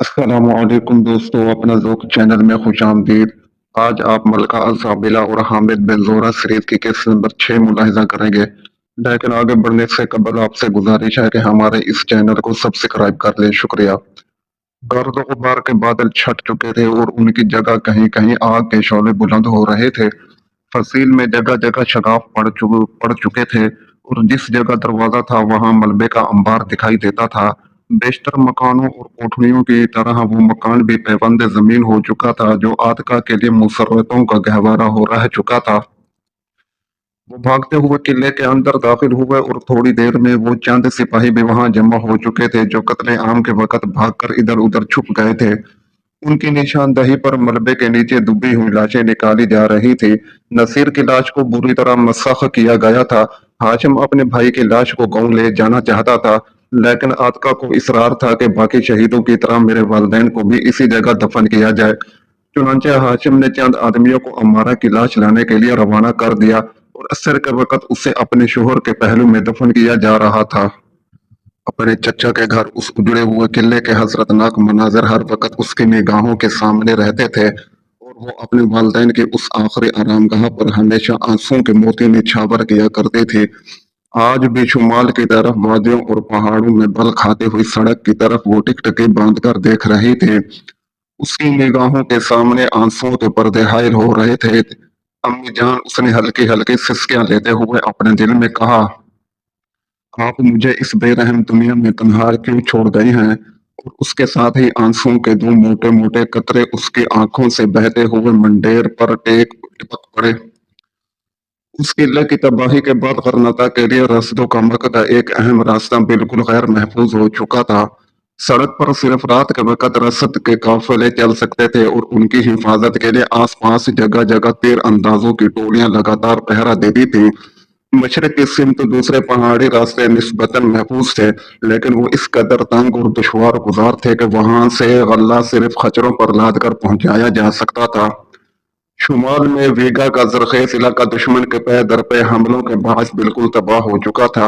अस्सलाम वालेकुम दोस्तों, अपना ज़ोक चैनल में खुश आमदीद। आज आप मलका अज़ाबिला और हामिद बिन ज़ोहरा सीरीज की किस्त नंबर 6 मुलाहिज़ा करेंगे। लेकिन आगे बढ़ने से कबल आपसे गुजारिश है कि हमारे इस चैनल को सब्सक्राइब कर लें। शुक्रिया। गर्द गुबार के बादल छट चुके थे और उनकी जगह कहीं कहीं आग के शोले बुलंद हो रहे थे। फसील में जगह जगह शगाफ पड़ चुके थे और जिस जगह दरवाजा था वहां मलबे का अंबार दिखाई देता था। बेशतर मकानों और कोठरियों की तरह वो मकान भी पैबंद जमीन हो चुका था जो आतका के लिए मुसर्रतों का गहवारा हो रह चुका था। वो भागते हुए किले के अंदर दाखिल हुए और थोड़ी देर में वो चंद सिपाही भी वहां जमा हो चुके थे जो कत्ले आम के वक्त भागकर इधर उधर छुप गए थे। उनकी निशानदही पर मलबे के नीचे दुबी हुई लाशें निकाली जा रही थी। नसीर की लाश को बुरी तरह मसख किया गया था। हाशिम अपने भाई की लाश को गांव ले जाना चाहता था, लेकिन आतका को इसरार था कि बाकी शहीदों की तरह मेरे वालिदैन को भी इसी जगह दफन किया जाए। चुनांचे हाशिम ने चंद आदमियों को अमारा की लाश लाने के लिए रवाना कर दिया और असर के वक्त उसे अपने शोहर के पहलू में दफन किया जा रहा था। अपने चचा के घर उस उजड़े हुए किले के हसरतनाक मनाजर हर वक्त उसकी निगाहों के सामने रहते थे और वो अपने वालिदैन की उस आखिरी आरामगाह पर हमेशा आंसुओं के मोती निछावर किया करती थी। आज भी शुमाल की तरफ वादियों और पहाड़ों में बल खाती हुई सड़क की तरफ वो टिकटकी बांध कर देख रही थी। उसकी निगाहों के सामने आंसुओं के पर्दे हायल हो रहे थे। अम्मी जान, उसने हल्की हल्की सिसकियां लेते हुए अपने दिल में कहा, आप मुझे इस बेरहम दुनिया में तन्हा क्यों छोड़ गए हैं? और उसके साथ ही आंसुओं के दो मोटे मोटे कतरे उसकी आंखों से बहते हुए मंडेर पर टेक टिपक पड़े। उस किले की तबाही के बाद गरनाता के लिए रसदों का मकदा एक अहम रास्ता बिल्कुल गैर महफूज हो चुका था। सड़क पर सिर्फ रात के वक्त रसद के काफिले चल सकते थे और उनकी हिफाजत के लिए आसपास जगह जगह तीर अंदाजों की टोलियां लगातार पहरा देती थी। मशरक की सिमत दूसरे पहाड़ी रास्ते निस्बतन महफूज थे, लेकिन वो इस कदर तंग और दुश्वार गुजार थे कि वहां से गल्ला सिर्फ खच्चरों पर लाद कर पहुंचाया जा सकता था। शुमाल में वीगा का जरखेज इलाका दुश्मन के पे दर पे हमलों के बायस बिल्कुल तबाह हो चुका था।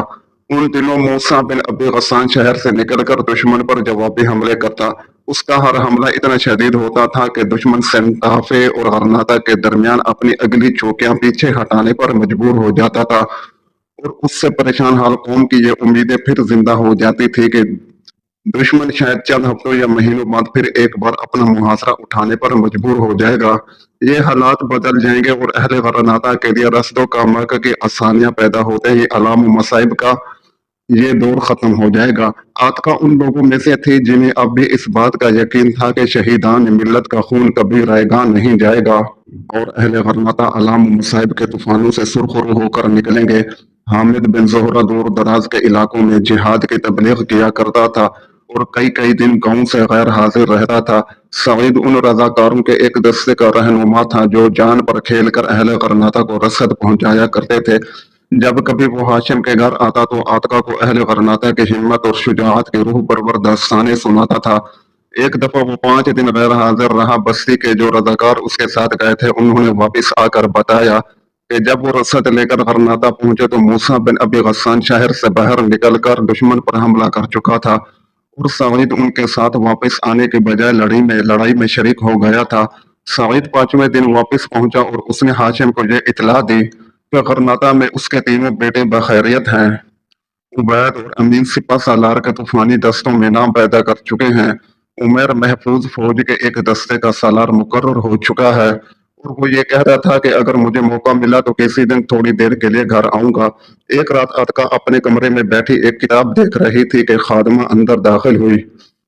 उन दिनों मूसा बिन अबी गस्सान शहर से निकलकर दुश्मन पर जवाबी हमले करता। उसका हर हमला इतना शदीद होता था कि दुश्मन सेंटाफे और गरनाता के दरमियान अपनी अगली चौकियां पीछे हटाने पर मजबूर हो जाता था और उससे परेशान हाल कौम की ये उम्मीदें फिर जिंदा हो जाती थी कि दुश्मन शायद चंद हफ्तों या महीनों बाद फिर एक बार अपना मुहासरा उठाने पर मजबूर हो जाएगा। ये हालात बदल जाएंगे और अहले गरनाता के लिए रसदों का मौका की आसानियां पैदा होते ही अलाम मसाइब का ये दौर खत्म हो जाएगा। आतका उन लोगों में से थी जिन्हें अब भी इस बात का यकीन था कि शहीदान मिल्लत का खून कभी रायगा नहीं जाएगा और अहले गरनाता अलाम मसाइब के तूफानों से सुरखरू होकर निकलेंगे। हामिद बिन जोहरा दूर दराज के इलाकों में जिहाद की तबलीग किया करता था और कई कई दिन गांव से गैर हाजिर रहता था। सईद उन रजाकारों के एक दस्ते का रहनुमा था जो जान पर खेल कर अहले गरनाता को रसद पहुंचाया करते थे। जब कभी वो हाशिम के घर आता तो आतका को अहले गरनाता की हिम्मत और शुजाअत की रूह परवर दास्तानें सुनाता था। एक दफा वो 5 दिन गैर हाजिर रहा। बस्ती के जो रजाकार उसके साथ गए थे उन्होंने वापिस आकर बताया कि जब वो रसद लेकर गरनाता पहुंचे तो मूसा बिन अबी गस्सान शहर से बाहर निकलकर दुश्मन पर हमला कर चुका था और सईद उनके साथ वापस आने के बजाय लड़ाई में शरीक हो गया था। सईद 5वें दिन वापस पहुंचा और उसने हाशिम को यह इतला दी कि गरनाता में उसके तीनों बेटे बखैरियत हैं। उबैद और अमीन सिपा सालार के तूफानी दस्तों में नाम पैदा कर चुके हैं। उमर महफूज फौज के एक दस्ते का सालार मुकर्रर हो चुका है और वो ये कह रहा था कि अगर मुझे मौका मिला तो किसी दिन थोड़ी देर के लिए घर आऊंगा। एक रात अतका अपने कमरे में बैठी एक किताब देख रही थी कि खादमा अंदर दाखिल हुई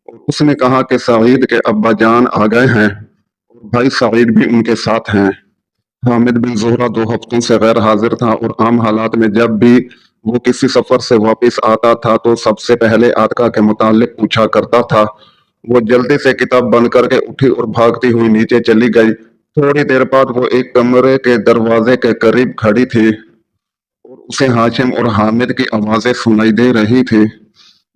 और उसने कहा कि सईद के अब्बा जान आ गए हैं और भाई सईद भी उनके साथ हैं। हामिद बिन जोहरा 2 हफ्तों से गैर हाजिर था और आम हालात में जब भी वो किसी सफर से वापस आता था तो सबसे पहले आतका के मुतालिक पूछा करता था। वो जल्दी से किताब बंद करके उठी और भागती हुई नीचे चली गई। थोड़ी देर बाद वो एक कमरे के दरवाजे के करीब खड़ी थी और उसे हाशिम और हामिद की आवाजें सुनाई दे रही थी।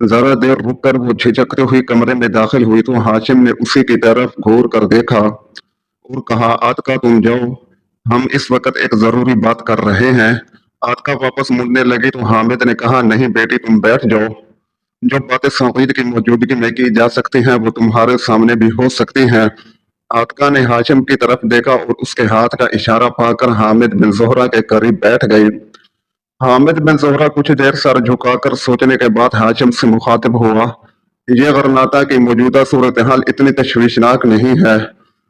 जरा देर रुक कर वो झिझकते हुई कमरे में दाखिल हुई तो हाशिम ने उसी की तरफ घूर कर देखा और कहा, आतका तुम जाओ, हम इस वक्त एक जरूरी बात कर रहे हैं। आतका वापस मुड़ने लगी तो हामिद ने कहा, नहीं बेटी तुम बैठ जाओ। جو باتیں سعید کی موجودگی میں کی جا سکتی ہیں وہ تمہارے سامنے بھی ہو سکتی ہیں۔ آقا نے ہاشم کی طرف دیکھا اور اس کے ہاتھ کا اشارہ پا کر حامد بن زہرہ کے قریب بیٹھ گئی۔ حامد بن زہرہ کچھ دیر سر جھکا کر سوچنے کے بعد ہاشم سے مخاطب ہوا، یہ غرناطہ کی موجودہ صورتحال اتنی تشویشناک نہیں ہے۔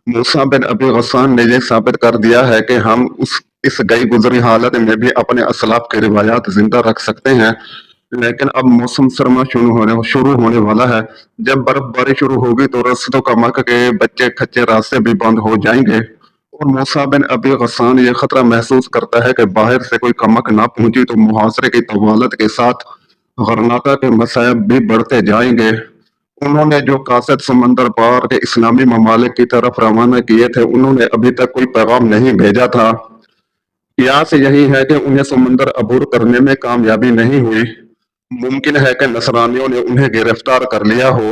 موسیٰ بن ابی غسان نے یہ ثابت کر دیا ہے کہ ہم اس گئی گزری حالت میں بھی اپنے اسلاف کی روایات زندہ رکھ سکتے ہیں، لیکن اب موسم سرما شروع ہونے والا ہے۔ جب برف باری شروع ہوگی تو رستوں کا مکہ کے بچے کچے راستے بھی بند ہو جائیں گے، اور موسیٰ بن ابی غسان یہ خطرہ محسوس کرتا ہے کہ باہر سے کوئی کمک نہ پہنچی تو محاصرے کی طوالت کے ساتھ غرناطہ کے مصائب بھی بڑھتے جائیں گے۔ انہوں نے جو قاصد سمندر پار کے اسلامی ممالک کی طرف روانہ کیے تھے انہوں نے ابھی تک کوئی پیغام نہیں بھیجا تھا۔ قیاس یہی ہے کہ انہیں سمندر عبور کرنے میں کامیابی نہیں ہوئی۔ ممکن ہے کہ نصرانیوں نے انہیں گرفتار کر لیا ہو۔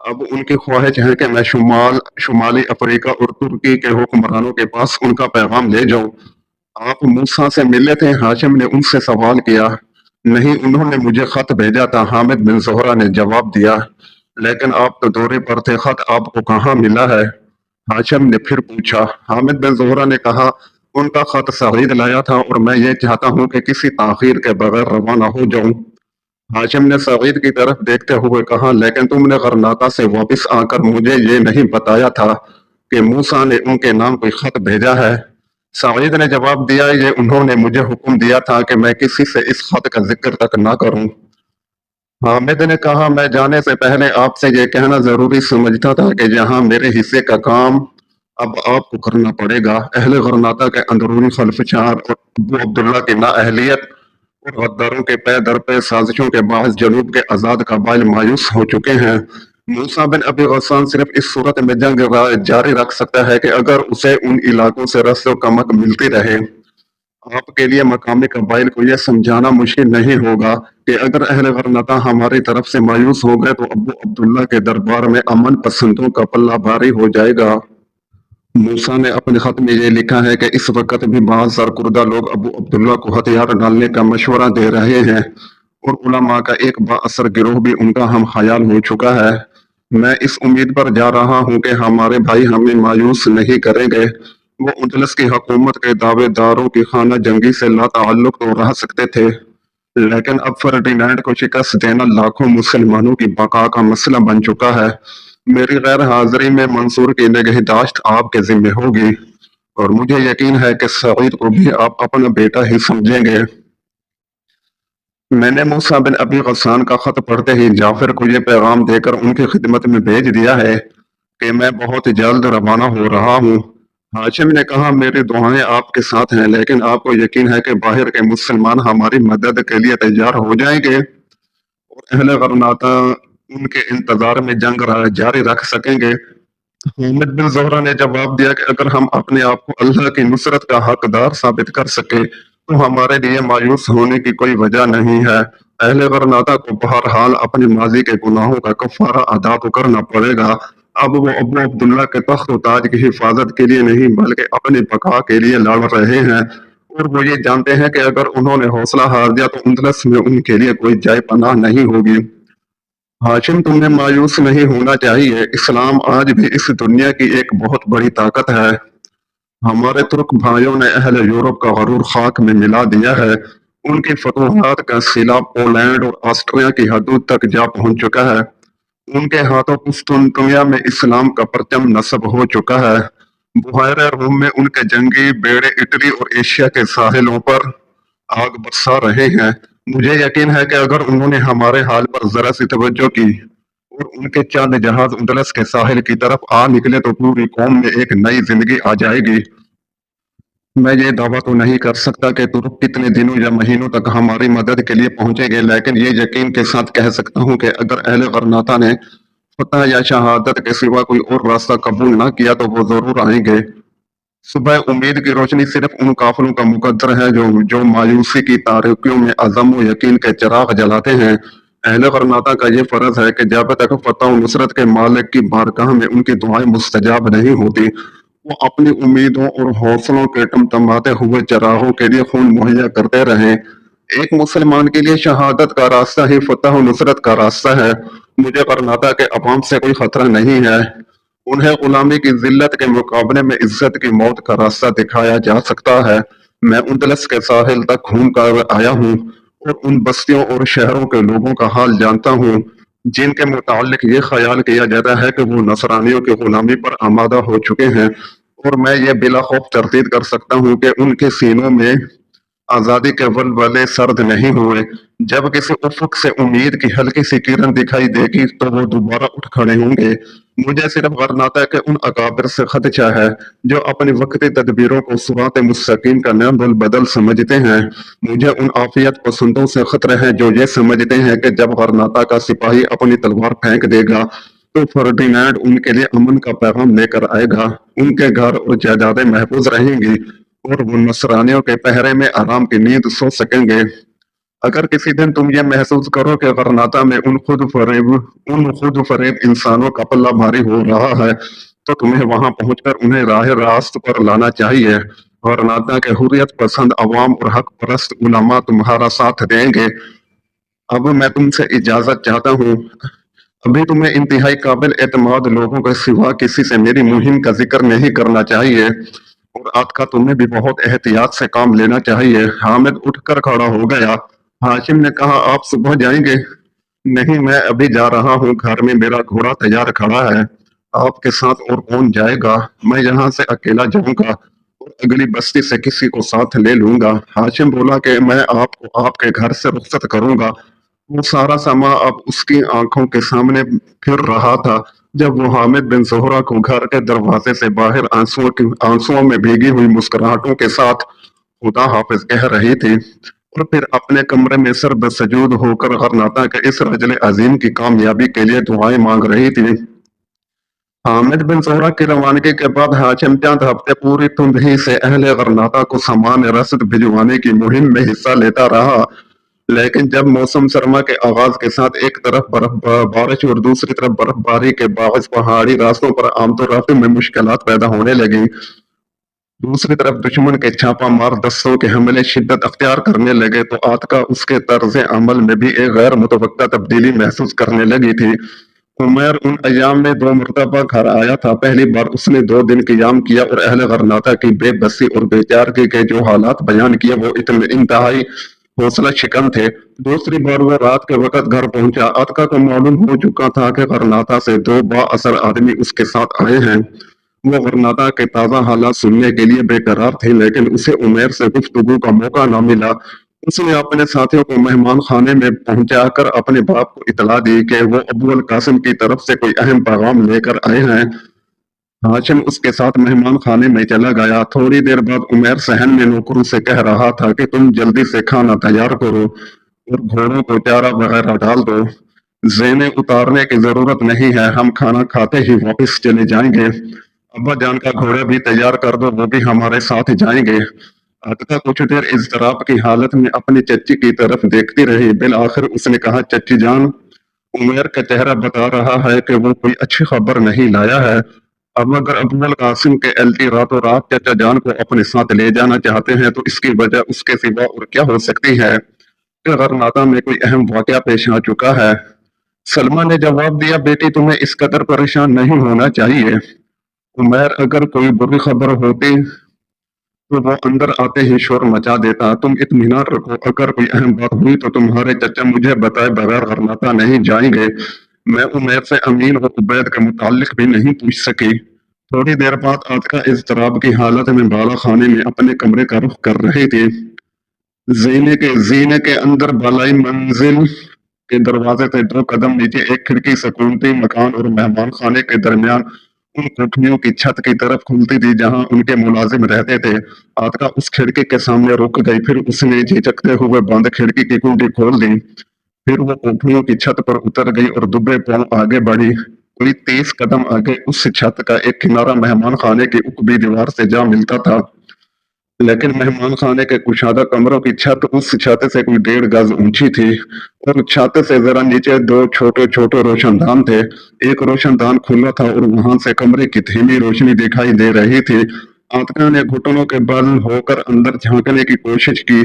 اب ان کی خواہش ہے کہ میں شمالی افریقہ اور ترکی کے حکمرانوں کے پاس ان کا پیغام لے جاؤں۔ آپ موسیٰ سے ملے تھے؟ ہاشم نے ان سے سوال کیا۔ نہیں، انہوں نے مجھے خط بھیجا تھا، حامد بن زہرہ نے جواب دیا۔ لیکن آپ تو دورے پر تھے، خط آپ کو کہاں ملا ہے؟ ہاشم نے پھر پوچھا۔ حامد بن زہرہ نے کہا، ان کا خط سعید لایا تھا اور میں یہ چاہتا ہوں کہ کسی تاخیر کے بغیر روانہ ہو جاؤں۔ ہاشم نے سعید کی طرف دیکھتے ہوئے کہا، لیکن تم نے غرناطہ سے واپس آ کر مجھے یہ نہیں بتایا تھا کہ موسیٰ نے ان کے نام کوئی خط بھیجا ہے۔ سعید نے جواب دیا، یہ انہوں نے مجھے حکم دیا تھا کہ میں کسی سے اس خط کا ذکر تک نہ کروں۔ حامد نے کہا، میں جانے سے پہلے آپ سے یہ کہنا ضروری سمجھتا تھا کہ یہاں میرے حصے کا کام اب آپ کو کرنا پڑے گا۔ اہل غرناطہ کے اندرونی خلفشار اور ابو عبداللہ کی نااہلیت اور غداروں کے پے در پے سازشوں کے باعث جنوب کے آزاد قبائل مایوس ہو چکے ہیں۔ موسیٰ بن ابی غسان صرف اس صورت میں جنگ جاری رکھ سکتا ہے کہ اگر اسے ان علاقوں سے رسد و کمک ملتی رہے۔ آپ کے لیے مقامی قبائل کو یہ سمجھانا مشکل نہیں ہوگا کہ اگر اہل غرناطہ ہماری طرف سے مایوس ہو گئے تو ابو عبداللہ کے دربار میں امن پسندوں کا پلہ بھاری ہو جائے گا۔ موسیٰ نے اپنے خط میں یہ لکھا ہے کہ اس وقت بھی بعض سرکردہ لوگ ابو عبداللہ کو ہتھیار ڈالنے کا مشورہ دے رہے ہیں، اور علماء کا ایک با اثر گروہ بھی ان کا ہم خیال ہو چکا ہے۔ میں اس امید پر جا رہا ہوں کہ ہمارے بھائی ہمیں مایوس نہیں کریں گے۔ وہ اندلس کی حکومت کے دعوے داروں کی خانہ جنگی سے لا تعلق تو رہ سکتے تھے، لیکن اب فرڈینینڈ کو شکست دینا لاکھوں مسلمانوں کی بقا کا مسئلہ بن چکا ہے۔ میری غیر حاضری میں منصور کی نگہداشت آپ کے ذمہ ہوگی، اور مجھے یقین ہے کہ سعید کو بھی آپ اپنا بیٹا ہی سمجھیں گے۔ میں نے موسیٰ بن ابی غسان کا خط پڑھتے ہی جعفر کو یہ پیغام دے کر ان کی خدمت میں بھیج دیا ہے کہ میں بہت جلد روانہ ہو رہا ہوں۔ ہاشم نے کہا، میری دعائیں آپ کے ساتھ ہیں، لیکن آپ کو یقین ہے کہ باہر کے مسلمان ہماری مدد کے لیے تیار ہو جائیں گے اور اہل غرناطہ ان کے انتظار میں جنگ جاری رکھ سکیں گے۔ حامد بن زہرہ نے جواب دیا کہ اگر ہم اپنے آپ کو اللہ کی نصرت کا حقدار ثابت کر سکے تو ہمارے لیے مایوس ہونے کی کوئی وجہ نہیں ہے۔ اہل غرناطہ کو بہرحال اپنے ماضی کے گناہوں کا کفارہ ادا تو کرنا پڑے گا۔ اب وہ ابو عبداللہ کے تخت و تاج کی حفاظت کے لیے نہیں بلکہ اپنی بقا کے لیے لڑ رہے ہیں، اور وہ یہ جانتے ہیں کہ اگر انہوں نے حوصلہ ہار دیا تو اندلس میں ان کے لیے کوئی جائے پناہ نہیں ہوگی۔ ہاشم، تمہیں مایوس نہیں ہونا چاہیے، اسلام آج بھی اس دنیا کی ایک بہت بڑی طاقت ہے۔ ہمارے ترک بھائیوں نے اہل یورپ کا غرور خاک میں ملا دیا ہے۔ ان کی فتوحات کا صلہ پولینڈ اور آسٹریا کی حدود تک جا پہنچ چکا ہے۔ ان کے ہاتھوں قسطنطنیہ میں اسلام کا پرچم نصب ہو چکا ہے۔ بحیرہ روم میں ان کے جنگی بیڑے اٹلی اور ایشیا کے ساحلوں پر آگ برسا رہے ہیں۔ مجھے یقین ہے کہ اگر انہوں نے ہمارے حال پر ذرا سی توجہ کی اور ان کے چند جہاز اندلس کے ساحل کی طرف آ نکلے تو پوری قوم میں ایک نئی زندگی آ جائے گی۔ میں یہ دعویٰ تو نہیں کر سکتا کہ ترک کتنے دنوں یا مہینوں تک ہماری مدد کے لیے پہنچیں گے، لیکن یہ یقین کے ساتھ کہہ سکتا ہوں کہ اگر اہل غرناطہ نے فتح یا شہادت کے سوا کوئی اور راستہ قبول نہ کیا تو وہ ضرور آئیں گے۔ صبح امید کی روشنی صرف ان قافلوں کا مقدر ہے جو مایوسی کی تاریکیوں میں عزم و یقین کے چراغ جلاتے ہیں۔ اہل غرناطہ کا یہ فرض ہے کہ جب تک فتح و نصرت کے مالک کی بارگاہ میں ان کی دعائیں مستجاب نہیں ہوتی، وہ اپنی امیدوں اور حوصلوں کے ٹمٹماتے ہوئے چراغوں کے لیے خون مہیا کرتے رہیں۔ ایک مسلمان کے لیے شہادت کا راستہ ہی فتح و نصرت کا راستہ ہے۔ مجھے غرناطہ کے عوام سے کوئی خطرہ نہیں ہے۔ انہیں غلامی کی ذلت کے مقابلے میں عزت کی موت کا راستہ دکھایا جا سکتا ہے۔ میں اندلس کے ساحل تک گھوم کر آیا ہوں اور ان بستیوں اور شہروں کے لوگوں کا حال جانتا ہوں جن کے متعلق یہ خیال کیا جاتا ہے کہ وہ نصرانیوں کی غلامی پر آمادہ ہو چکے ہیں، اور میں یہ بلا خوف تردید کر سکتا ہوں کہ ان کے سینوں میں آزادی کے ولولے سرد نہیں ہوئے۔ جب کسی افق سے امید کی ہلکی سی کرن دکھائی دے گی تو وہ دوبارہ اٹھ کھڑے ہوں گے۔ مجھے صرف غرناطہ کے ان اکابر سے خدشہ ہے جو اپنی وقتی تدبیروں کو صراط مستقیم کا نام بدل سمجھتے ہیں۔ مجھے ان عافیت پسندوں سے خطرہ ہے جو یہ سمجھتے ہیں کہ جب غرناطہ کا سپاہی اپنی تلوار پھینک دے گا تو فرڈینانڈ ان کے لیے امن کا پیغام لے کر آئے گا، ان کے گھر اور جائیدادیں محفوظ رہیں گی اور وہ نصرانیوں کے پہرے میں آرام کی نیند سو سکیں گے۔ اگر کسی دن تم یہ محسوس کرو کہ غرناطہ میں ان خود فریب انسانوں کا پلہ بھاری ہو رہا ہے تو تمہیں وہاں پہنچ کر انہیں راہ راست پر لانا چاہیے۔ غرناطہ کے حریت پسند عوام اور حق پرست علماء تمہارا ساتھ دیں گے۔ اب میں تم سے اجازت چاہتا ہوں۔ ابھی تمہیں انتہائی قابل اعتماد لوگوں کے سوا کسی سے میری مہم کا ذکر نہیں کرنا چاہیے، اور آتکا تمہیں بھی بہت احتیاط سے کام لینا چاہیے۔ حامد اٹھ کر کھڑا ہو گیا۔ ہاشم نے کہا، آپ صبح جائیں گے؟ نہیں، میں ابھی جا رہا ہوں، گھر میں میرا گھوڑا تیار کھڑا ہے۔ آپ کے ساتھ اور کون جائے گا؟ میں یہاں سے اکیلا جاؤں گا اور اگلی بستی سے کسی کو ساتھ لے لوں گا۔ ہاشم بولا کہ میں آپ کو آپ کے گھر سے رخصت کروں گا۔ وہ سارا سما اب اس کی آنکھوں کے سامنے پھر رہا تھا جب وہ حامد بن زہرہ کو گھر کے دروازے سے باہر آنسوؤں میں بھیگی ہوئی مسکراہٹوں کے ساتھ خدا حافظ کہہ رہی تھی، اور پھر اپنے کمرے میں سر بسجود ہو کر غرناطہ کے اس رجل عظیم کی کامیابی کے لیے دعائیں مانگ رہی تھی۔ حامد بن زہرہ کی روانگی کے بعد ہاشم چند ہفتے پوری تندہی سے اہل غرناطہ کو سامان رسد بھجوانے کی مہم میں حصہ لیتا رہا، لیکن جب موسم سرما کے آغاز کے ساتھ ایک طرف بارش اور دوسری طرف برف باری کے باعث پہاڑی راستوں پر آمد و رفت میں مشکلات پیدا ہونے لگیں، دوسری طرف دشمن کے چھاپا مار دستوں کے حملے شدت اختیار کرنے لگے، تو آتکا اس کے طرز عمل میں بھی ایک غیر متوقع تبدیلی محسوس کرنے لگی تھی۔ عمیر ان ایام میں 2 مرتبہ گھر آیا تھا۔ پہلی بار اس نے 2 دن قیام کیا اور اہل غرناطہ کی بے بسی اور بے چارگی کے جو حالات بیان کیے وہ انتہائی حوصلہ شکن تھے۔ دوسری بار وہ رات کے وقت گھر پہنچا۔ آتکا کو معلوم ہو چکا تھا کہ غرناطہ سے 2 با اثر آدمی اس کے ساتھ آئے ہیں۔ وہ غرناطہ کے تازہ حالات سننے کے لیے بے قرار تھی، لیکن اسے عمیر سے گفتگو کا موقع نہ ملا۔ اس نے اپنے ساتھیوں کو مہمان خانے میں پہنچا کر اپنے باپ کو اطلاع دی کہ وہ ابو القاسم کی طرف سے کوئی اہم پیغام لے کر آئے ہیں۔ ہاشم اس کے ساتھ مہمان خانے میں چلا گیا۔ تھوڑی دیر بعد عمیر صحن میں نوکروں سے کہہ رہا تھا کہ تم جلدی سے کھانا تیار کرو اور گھوڑوں کو چارہ وغیرہ ڈال دو۔ زینے اتارنے کی ضرورت نہیں ہے، ہم کھانا کھاتے ہی واپس چلے جائیں گے۔ ابا جان کا گھوڑا بھی تیار کر دو، وہ بھی ہمارے ساتھ جائیں گے۔ آتکا کچھ دیر اضطراب کی حالت میں اپنی چچی کی طرف دیکھتی رہی۔ بالآخر اس نے کہا، چچی جان، عمیر کا چہرہ بتا رہا ہے کہ وہ کوئی اچھی خبر نہیں لایا ہے۔ اب اگر ابو القاسم کے LT راتوں رات چچا جان کو اپنے ساتھ لے جانا چاہتے ہیں تو اس کی وجہ اس کے سوا اور کیا ہو سکتی ہے کہ غرناطہ میں کوئی اہم واقعہ پیش آ چکا ہے۔ سلمہ نے جواب دیا، بیٹی تمہیں اس قدر پریشان نہیں ہونا چاہیے۔ عمیر، اگر کوئی بری خبر ہوتی تو وہ اندر آتے ہی شور مچا دیتا۔ تم اطمینان رکھو، اگر کوئی اہم بات ہوئی تو تمہارے چچا مجھے بتائے بغیر غرناطہ نہیں جائیں گے۔ میں عمیر سے امین و عبید کے متعلق بھی نہیں پوچھ سکی۔ تھوڑی دیر بعد آتکا اضطراب کی حالت میں بالا خانے میں اپنے کمرے کا رخ کر رہی تھی۔ زینے کے اندر بالائی منزل کے دروازے سے 2 قدم نیچے ایک کھڑکی سکونتی مکان اور مہمان خانے کے درمیان ان کوٹھیوں کی چھت کی طرف کھلتی تھی جہاں ان کے ملازم رہتے تھے۔ آتکا اس کھڑکی کے سامنے رک گئی، پھر اس نے جھجکتے ہوئے بند کھڑکی کی کنڈی کھول دی۔ پھر وہ کوٹھیوں کی چھت پر اتر گئی اور دبے پاؤں آگے بڑھی۔ کوئی 30 قدم آگے اس چھت کا ایک کنارہ مہمان خانے کی عقبی دیوار سے جا ملتا تھا، لیکن مہمان خانے کے کشادہ کمروں کی چھت اس چھت سے کوئی 1.5 گز اونچی تھی، اور چھت سے ذرا نیچے 2 چھوٹے چھوٹے روشن دان تھے۔ ایک روشن دان کھلا تھا اور وہاں سے کمرے کی دھیمی روشنی دکھائی دے رہی تھی۔ आतका ने घुटनों के बल होकर अंदर झांकने की कोशिश की,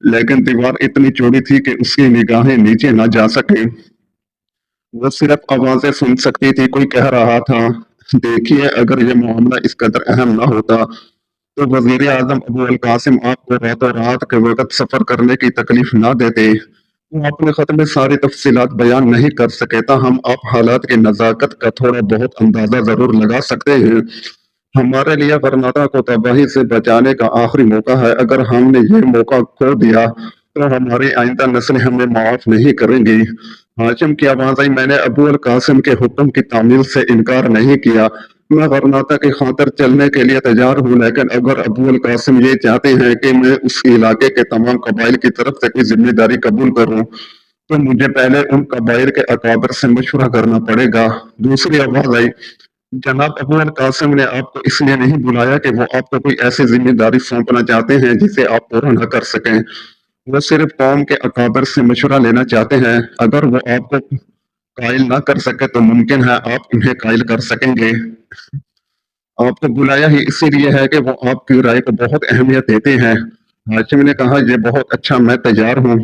लेकिन दीवार इतनी चौड़ी थी कि उसकी निगाहें नीचे न जा सके। वो सिर्फ आवाजें सुन सकती थी। कोई कह रहा था, देखिए, अगर ये मामला इस कदर अहम ना होता तो वजीर आजम अबू अल कासिम आपको रातों रात के वक्त सफर करने की तकलीफ ना देते। वो अपने खत में सारी तफसीलात बयान नहीं कर सके, हम आप हालात की नजाकत का थोड़ा बहुत अंदाजा जरूर लगा सकते हैं। हमारे लिए गरनाता को तबाही से बचाने का आखिरी मौका है। अगर हमने ये मौका खो दिया तो हमारी आइंदा नस्लें हमें माफ नहीं करेंगी। हाशिम की आवाज आई, मैंने अबू अल कासिम के हुक्म की तामील से इनकार नहीं किया। मैं गरनाता की खातर चलने के लिए तैयार हूँ, लेकिन अगर अबू अल कासिम ये चाहते हैं कि मैं उस इलाके के तमाम कबाइल की तरफ से कोई जिम्मेदारी कबूल करूँ तो मुझे पहले उन कबाइल के अकाबर से मशवरा करना पड़ेगा। दूसरी आवाज आई, जनाब अबू अल कासिम ने आपको इसलिए नहीं बुलाया कि वो आपको कोई ऐसी जिम्मेदारी सौंपना चाहते हैं जिसे आप पूरा न कर सकें। वो सिर्फ कौम के अकाबर से मशवरा लेना चाहते हैं। अगर वो आपको कायल ना कर सके तो मुमकिन है आप उन्हें कायल कर सकेंगे। आपको बुलाया ही इसीलिए है कि वो आपकी राय को बहुत अहमियत देते हैं। हाशिम ने कहा, यह बहुत अच्छा, मैं तैयार हूँ।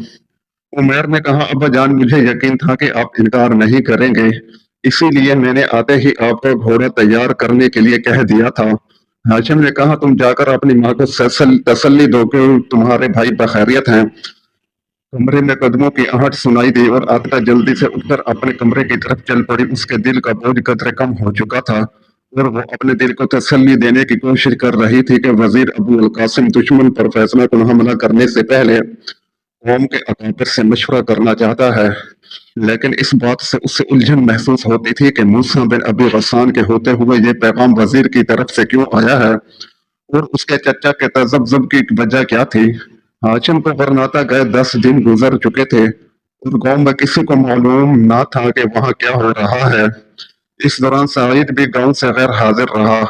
उमर ने कहा, अब्बा जान, मुझे यकीन था कि आप इनकार नहीं करेंगे, इसीलिए मैंने आते ही आपको घोड़ा तैयार करने के लिए कह दिया था। हाशिम ने कहा, तुम जाकर अपनी माँ को तसल्ली दो कि तुम्हारे भाई बखैरियत हैं। कमरे में कदमों की आहट सुनाई दी और आतिका जल्दी से उठकर अपने कमरे की तरफ चल पड़ी। उसके दिल का बोझ कतरे कम हो चुका था और वो अपने दिल को तसल्ली देने की कोशिश कर रही थी कि वजीर अबू अल कासिम दुश्मन पर फैसला कुन हमला करने से पहले कौम के अकाबिर से मशवरा करना चाहता है। लेकिन इस बात से उसे उलझन महसूस होती थी कि मूसा बिन अबी गस्सान के होते हुए ये पैगाम वजीर की तरफ से क्यों आया है और उसके चचा के तजब्जुब की वजह क्या थी। हाशिम को गरनाता गए 10 दिन गुजर चुके थे और गांव में किसी को मालूम ना था कि वहां क्या हो रहा है। इस दौरान सईद भी गांव से गैर हाजिर रहा।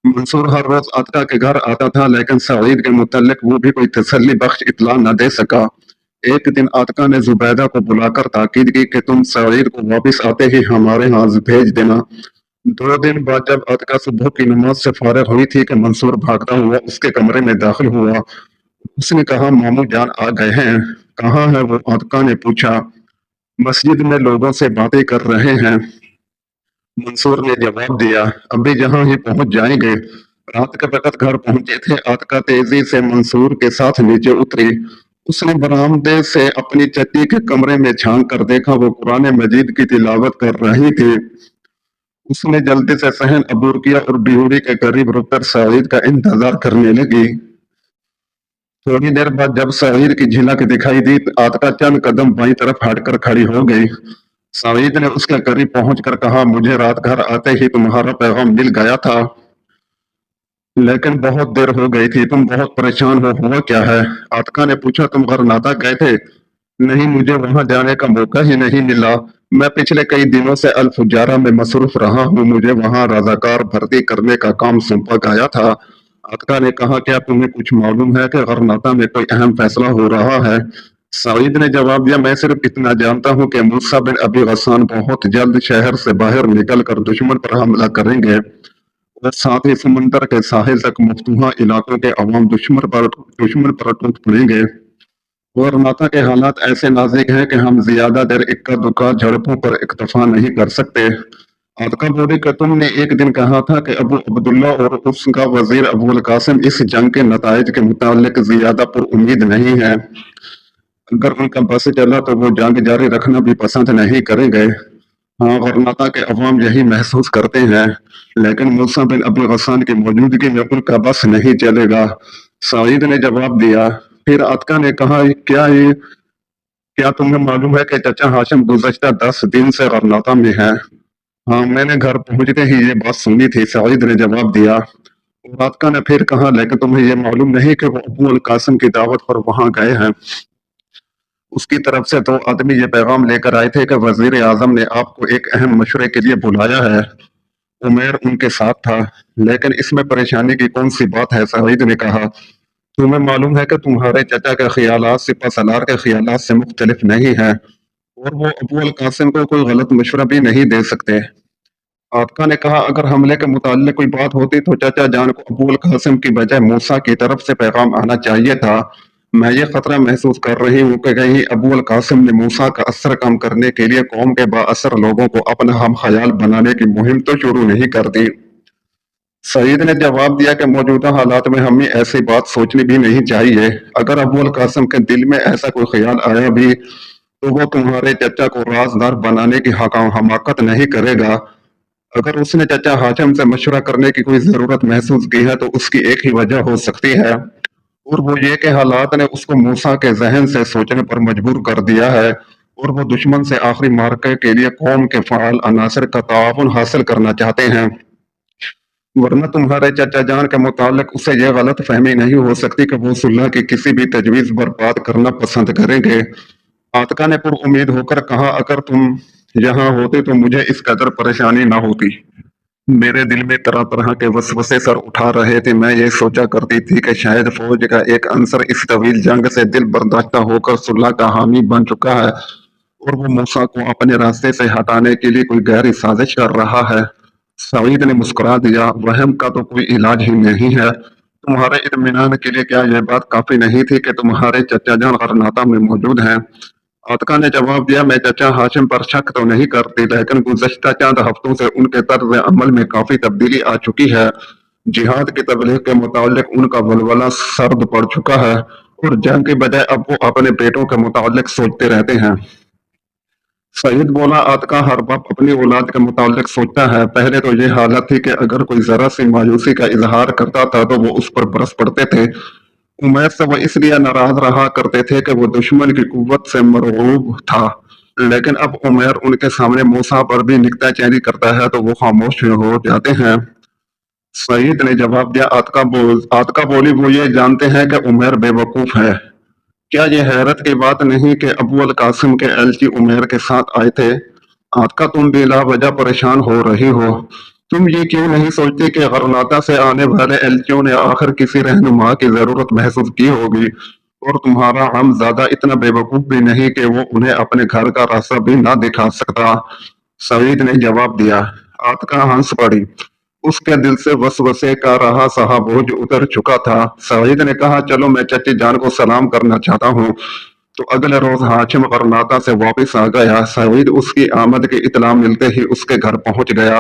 मंसूर हर रोज आतिका के घर आता था, लेकिन सईद के मुतल्लिक वो भी कोई तसल्ली बख्श इतला न दे सका। एक दिन आतिका ने जुबैदा को बुलाकर ताकीद की कि तुम सईद को वापस आते ही हमारे यहाँ भेज देना। 2 दिन बाद जब आतिका सुबह की नमाज से फारिग हुई थी कि मंसूर भागता हुआ उसके कमरे में दाखिल हुआ। उसने कहा, मामू जान आ गए हैं। कहाँ है वो? आतिका ने पूछा। मस्जिद में लोगों से बातें कर रहे हैं, मंसूर ने जवाब दिया। अभी जहां ही पहुंच जाएंगे। रात के वक्त घर पहुंचे थे। आतिका तेजी से मंसूर के साथ नीचे उतरी। उसने बरामदे से अपनी चची के कमरे में झांक कर देखा, वो कुरान मजीद की तिलावत कर रही थी। उसने जल्दी से सहन अबूर किया और बिहुरी के करीब रुककर सईद का इंतजार करने लगी। थोड़ी देर बाद जब सईद की झिलक दिखाई दी, आतिका चंद कदम बाईं तरफ हटकर खड़ी हो गई। सईद ने उसके करीब पहुंचकर कहा, मुझे रात घर आते ही तुम्हारा पैगाम मिल गया था, लेकिन बहुत देर हो गई थी। तुम बहुत परेशान हो, हुआ क्या है? आतिका ने पूछा, तुम गरनाता गए थे? नहीं, मुझे वहां जाने का मौका ही नहीं मिला। मैं पिछले कई दिनों से अल फुजारा में मसरूफ रहा हूँ। मुझे वहां रजाकार भर्ती करने का काम सौंपा गया था। अतका ने कहा, क्या तुम्हें कुछ मालूम है कि गरनाता में कोई अहम फैसला हो रहा है? सईद ने जवाब दिया, मैं सिर्फ इतना जानता हूँ कि मूसा बिन अबी गस्सान बहुत जल्द शहर से बाहर निकल कर दुश्मन पर हमला करेंगे और साथ ही समंदर के साहिल तक मफतूहा इलाकों के अवाम दुश्मन पर टूट पड़ेंगे। गरनाता के हालात ऐसे नाजुक हैं कि हम ज्यादा देर इक्का दुक्का झड़पों पर इक्तफा नहीं कर सकते। अतका बोली कि तुमने एक दिन कहा था कि अबू अब्दुल्ला और उसका वजीर अबू अल कासिम इस जंग के नताइज के मुतालिक ज्यादा पुरुम्मीद नहीं है। अगर उनका बस चला तो वो जंग जारी रखना भी पसंद नहीं करेंगे। हाँ, गरनाता के अवाम यही महसूस करते हैं, लेकिन मूसा बिन अबी गस्सान की मौजूदगी में उनका बस नहीं चलेगा। सईद ने जवाब दिया। फिर अतका ने कहा, क्या तुम्हें मालूम है कि चचा हाशिम गुज़श्ता 10 दिन से गरनाता में है? हाँ, मैंने घर पहुंचते ही ये बात सुनी थी, सईद ने जवाब दिया। रात ने फिर कहा, लेकिन तुम्हें ये मालूम नहीं कि वो अबू अल कासिम की दावत पर वहां गए हैं? उसकी तरफ से 2 आदमी ये पैगाम लेकर आए थे कि वजीर आजम ने आपको एक अहम मशवरे के लिए बुलाया है। उमेर उनके साथ था। लेकिन इसमें परेशानी की कौन सी बात है? सईद ने कहा, तुम्हें मालूम है कि तुम्हारे चचा के ख्यालात सिपह सलार के ख्यालात से मुख्तलिफ नहीं है और वो अबू अल कासिम को कोई गलत मशवरा भी नहीं दे सकते। आतका ने कहा, अगर हमले के मुताल्लिक कोई बात होती तो चाचा जान को अबू अल कासिम की बजाय मूसा की तरफ से पैगाम आना चाहिए था। मैं ये खतरा महसूस कर रही हूँ कि कहीं अबू अल कासिम ने मूसा का असर कम करने के लिए कौम के बाअसर लोगों को अपना हम ख्याल बनाने की मुहिम तो शुरू नहीं कर दी। सईद ने जवाब दिया कि मौजूदा हालात में हमें ऐसी बात सोचनी भी नहीं चाहिए। अगर अबू अल कासिम के दिल में ऐसा कोई ख्याल आया भी तो वो तुम्हारे चचा को राजदार बनाने की हमाकत नहीं करेगा। अगर उसने चचा हाशिम से मशवरा करने की कोई जरूरत महसूस की है तो उसकी एक ही वजह हो सकती है, और वो ये कि हालात ने उसको मूसा के जहन से सोचने पर मजबूर कर दिया है, और वो दुश्मन से आखिरी मार्के के लिए कौम के फाल अनासर का ताउन हासिल करना चाहते हैं। वरना तुम्हारे चचा जान के मुतालिक उसे यह गलत फहमी नहीं हो सकती कि वो सुलह की किसी भी तजवीज बर्बाद करना पसंद करेंगे। आतका ने पुरुम्मीद होकर कहा, अगर तुम यहाँ होते तो मुझे इस कदर परेशानी ना होती। मेरे दिल में तरह तरह के वसवसे सर उठा रहे थे। मैं ये सोचा करती थी कि शायद फौज का एक अंसर इस तवील जंग से दिल बर्दाश्त होकर सुलह का हामी बन चुका है, और वो मूसा को अपने रास्ते से हटाने के लिए कोई गहरी साजिश कर रहा है। सईद ने मुस्कुरा दिया, वहम का तो कोई इलाज ही नहीं है। तुम्हारे इत्मीनान के लिए क्या यह बात काफी नहीं थी कि तुम्हारे चचा जान गरनाता में मौजूद हैं? आतका ने जवाब दिया, मैं चचा हाशिम पर शक तो नहीं करती, लेकिन गुज़श्ता चंद हफ्तों से उनके तर्ज अमल में काफी तब्दीली आ चुकी है। जिहाद की तबलीग के मुतालिक उनका वलवला सर्द पड़ चुका है, और जंग के बजाय अब वो अपने बेटों के मुतालिक सोचते रहते हैं। सईद बोला, आतका हर बाप अपनी औलाद के मुतालिक सोचता है। पहले तो ये हालत थी कि अगर कोई जरा सी मायूसी का इजहार करता था तो वो उस पर बरस पड़ते थे। उमैर से वो इसलिए नाराज रहा करते थे कि वो दुश्मन की कुव्वत से मरगूब था, लेकिन अब उमैर उनके सामने मूसा पर भी नुक्ताचीनी करता है तो वो खामोश हो जाते हैं। सईद ने जवाब दिया, आतका बोली, वो ये जानते हैं कि उमैर बेवकूफ है। क्या ये हैरत की बात नहीं कि अबू अल कासिम के एलची उमैर के साथ आए थे? आतका, तुम बिला वजह परेशान हो रही हो। तुम ये क्यों नहीं सोचती कि गरनाता से आने वाले एलचियों ने आखिर किसी रहनुमा की जरूरत महसूस की होगी, और तुम्हारा हम ज्यादा इतना बेवकूफ भी नहीं कि वो उन्हें अपने घर का रास्ता भी ना दिखा सकता। सईद ने जवाब दिया। आतका हंस पड़ी। उसके दिल से वसवसे का रहा सहा बोझ उतर चुका था। सईद ने कहा, चलो मैं चची जान को सलाम करना चाहता हूँ। तो अगले रोज हाशिम गरनाता से वापस आ गया। सईद उसकी आमद की इतला मिलते ही उसके घर पहुंच गया।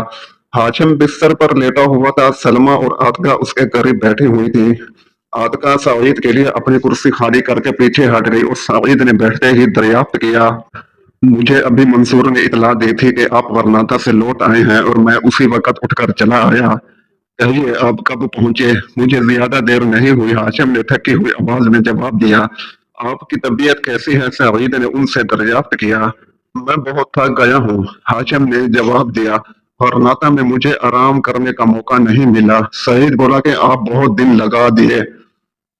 हाशिम बिस्तर पर लेटा हुआ था। सलमा और आतका उसके करीब बैठी हुई थी। आतका सईद के लिए अपनी कुर्सी खाली करके पीछे हट गई, और सईद ने बैठते ही दरियाफ्त किया, मुझे अभी मंसूर ने इतला दी थी कि आप गरनाता से लौट आए हैं, और मैं उसी वक्त उठकर चला आया। कहिए, आप कब पहुंचे? मुझे ज्यादा देर नहीं हुई, हाशिम ने थकी हुई आवाज में जवाब दिया। आपकी तबीयत कैसी है? सईद ने उनसे दरियाफ्त किया। मैं बहुत थक गया हूँ, हाशिम ने जवाब दिया। गरनाता में मुझे आराम करने का मौका नहीं मिला। सईद बोला कि आप बहुत दिन लगा दिए।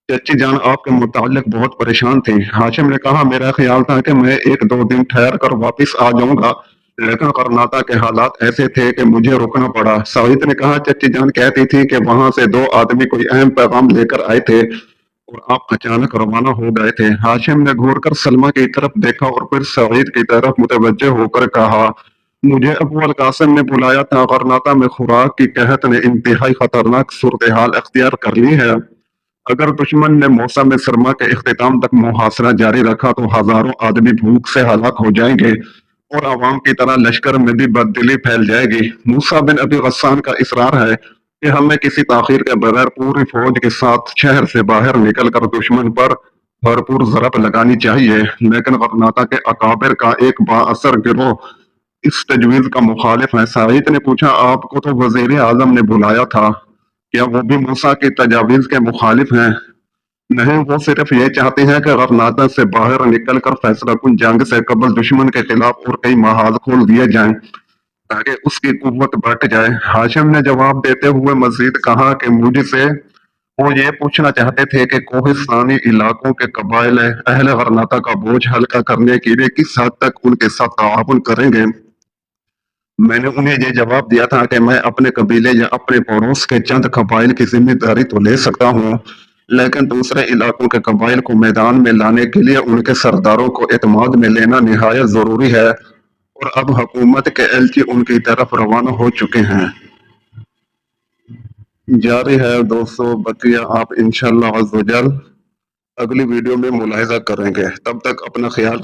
चच्ची जान आपके मुतालिक बहुत परेशान थी। हाशिम ने कहा, मेरा ख्याल था कि मैं एक दो दिन ठहर कर वापिस आ जाऊंगा, लेकिन गरनाता के हालात ऐसे थे कि मुझे रुकना पड़ा। सईद ने कहा, चच्ची जान कहती थी कि वहां से दो आदमी कोई अहम पैगाम लेकर आए थे, और आप अचानक रवाना हो गए थे। हाशिम ने घूर कर सलमा की तरफ देखा और फिर सईद की तरफ मुतवज्जे होकर कहा, मुझे अबू अल कासिम ने बुलाया था। गरनाता में खुराक की कहत ने इंतहाई खतरनाक सूरत हाल अख्तियार कर ली है। अगर दुश्मन ने मौसम सरमा के इख्तिताम तक मुहासरा जारी रखा तो हजारों आदमी भूख से हलाक हो जाएंगे, और अवाम की तरह लश्कर में भी बददिली फैल जाएगी। मूसा बिन अबी गस्सान का इसरार है कि हमें किसी ताखीर के बगैर पूरी फौज के साथ शहर से बाहर निकलकर दुश्मन पर भरपूर जरब लगानी चाहिए, लेकिन गरनाता के अकाबिर का एक बाअसर गिरोह इस तजवीज का मुखालिफ है। सईद ने पूछा, आपको तो वजीर आजम ने बुलाया था, क्या वो भी मूसा की तजावीज के मुखालिफ हैं? नहीं, वो सिर्फ ये चाहते हैं कि गरनाता से बाहर निकलकर फैसला कुन जंग से कबल दुश्मन के खिलाफ और कई महाज खोल दिए जाएं, ताकि उसकी कुव्वत बढ़ जाए। हाशिम ने जवाब देते हुए मजीद कहा कि मुझसे वो ये पूछना चाहते थे कि कोहिस्तानी इलाकों के कबाइल अहले गरनाता का बोझ हल्का करने के लिए किस हद तक उनके साथ ताउन करेंगे। मैंने उन्हें ये जवाब दिया था कि मैं अपने कबीले या अपने पड़ोस के चंद कबाइल की जिम्मेदारी तो ले सकता हूँ, लेकिन दूसरे इलाकों के कबाइल को मैदान में लाने के लिए उनके सरदारों को एतमाद में लेना निहायत जरूरी है। اور اب حکومت کے ایلچی ان کی طرف روانہ ہو چکے ہیں۔ جاری ہے دوستو، بقیہ آپ انشاءاللہ عز و جل اگلی ویڈیو میں ملاحظہ کریں گے۔ تب تک اپنا خیال